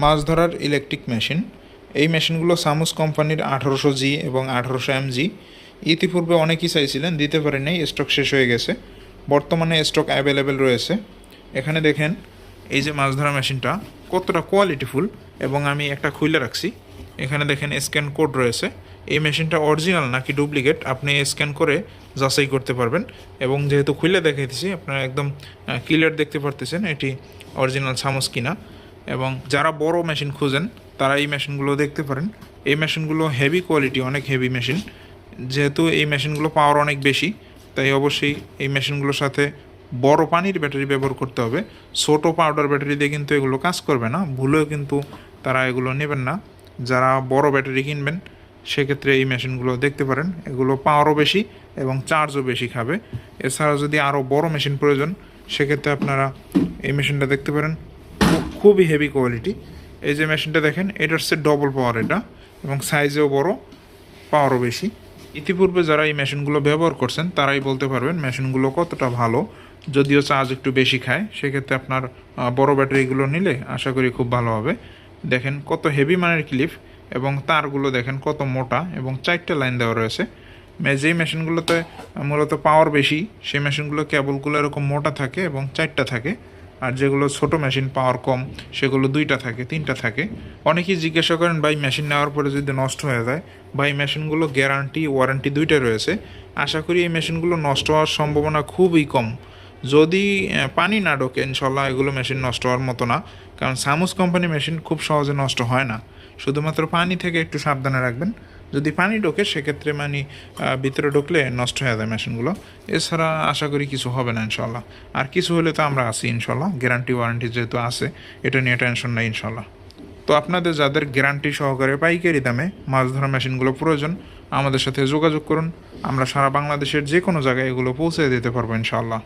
মাছ ধরার electric machine. এই মেশিনগুলো সামুস কোম্পানির 1800G এবং 1800MG। ইতিপূর্বে অনেকেই চাইছিলেন, দিতে পারে নাই, স্টক শেষ হয়ে গেছে। বর্তমানে স্টক অ্যাভেলেবেল রয়েছে। এখানে দেখেন এই যে মাছ ধরা মেশিনটা কতটা কোয়ালিটিফুল, এবং আমি একটা খুলে রাখছি। এখানে দেখেন স্ক্যান কোড রয়েছে। এই মেশিনটা অরিজিনাল নাকি ডুপ্লিকেট আপনি স্ক্যান করে যাচাই করতে পারবেন। এবং যেহেতু খুলে দেখাইতেছি, আপনারা একদম ক্লিয়ার দেখতে পারতেছেন এটি অরিজিনাল সামুস কিনা। এবং যারা বড় মেশিন খুঁজেন তারা এই মেশিনগুলো দেখতে পারেন। এই মেশিনগুলো হেভি কোয়ালিটি, অনেক হেভি মেশিন। যেহেতু এই মেশিনগুলো পাওয়ার অনেক বেশি, তাই অবশ্যই এই মেশিনগুলোর সাথে বড় পানির ব্যাটারি ব্যবহার করতে হবে। ছোটো পাউডার ব্যাটারি দিয়ে কিন্তু এগুলো কাজ করবে না, ভুলেও কিন্তু তারা এগুলো নেবেন না। যারা বড় ব্যাটারি কিনবেন সেক্ষেত্রে এই মেশিনগুলো দেখতে পারেন। এগুলো পাওয়ারও বেশি এবং চার্জও বেশি খাবে। এছাড়া যদি আরও বড় মেশিন প্রয়োজন, সেক্ষেত্রে আপনারা এই মেশিনটা দেখতে পারেন, খুবই হেভি কোয়ালিটি। এই যে মেশিনটা দেখেন, এটার হচ্ছে ডবল পাওয়ার এটা, এবং সাইজেও বড়, পাওয়ারও বেশি। ইতিপূর্বে যারা এই মেশিনগুলো ব্যবহার করছেন তারাই বলতে পারবেন মেশিনগুলো কতটা ভালো। যদিও চার্জ একটু বেশি খায়, সেক্ষেত্রে আপনার বড় ব্যাটারিগুলো নিলে আশা করি খুব ভালো হবে। দেখেন কত হেভি মানের ক্লিপ, এবং তারগুলো দেখেন কত মোটা, এবং 4টা লাইন দেওয়া রয়েছে। যেই মেশিনগুলোতে মূলত পাওয়ার বেশি, সেই মেশিনগুলো কেবলগুলো এরকম মোটা থাকে এবং 4টা থাকে। আর যেগুলো ছোট মেশিন পাওয়ার কম, সেগুলো 2টা থাকে, 3টা থাকে। অনেকেই জিজ্ঞাসা করেন ভাই মেশিন নেওয়ার পরে যদি নষ্ট হয়ে যায়। ভাই মেশিনগুলো গ্যারান্টি ওয়ারেন্টি 2টা রয়েছে। আশা করি এই মেশিনগুলো নষ্ট হওয়ার সম্ভাবনা খুবই কম। যদি পানি না ঢোকে, ইনশাল্লাহ এগুলো মেশিন নষ্ট হওয়ার মতো না। কারণ সামুস কোম্পানি মেশিন খুব সহজে নষ্ট হয় না। শুধুমাত্র পানি থেকে একটু সাবধানে রাখবেন। যদি পানি ঢোকে সেক্ষেত্রে ভিতরে ঢুকলে নষ্ট হয়ে যায় মেশিনগুলো। এছাড়া আশা করি কিছু হবে না ইনশাল্লাহ। আর কিছু হলে তো আমরা আছি ইনশাল্লাহ, গ্যারান্টি ওয়ারেন্টি যেহেতু আছে, এটা নিয়ে টেনশন নাই ইনশাল্লাহ। তো আপনাদের যাদের গ্যারান্টি সহকারে পাইকারি দামে মাছ ধরা মেশিনগুলো প্রয়োজন, আমাদের সাথে যোগাযোগ করুন। আমরা সারা বাংলাদেশের যে কোনো জায়গায় এগুলো পৌঁছে দিতে পারবো ইনশাল্লাহ।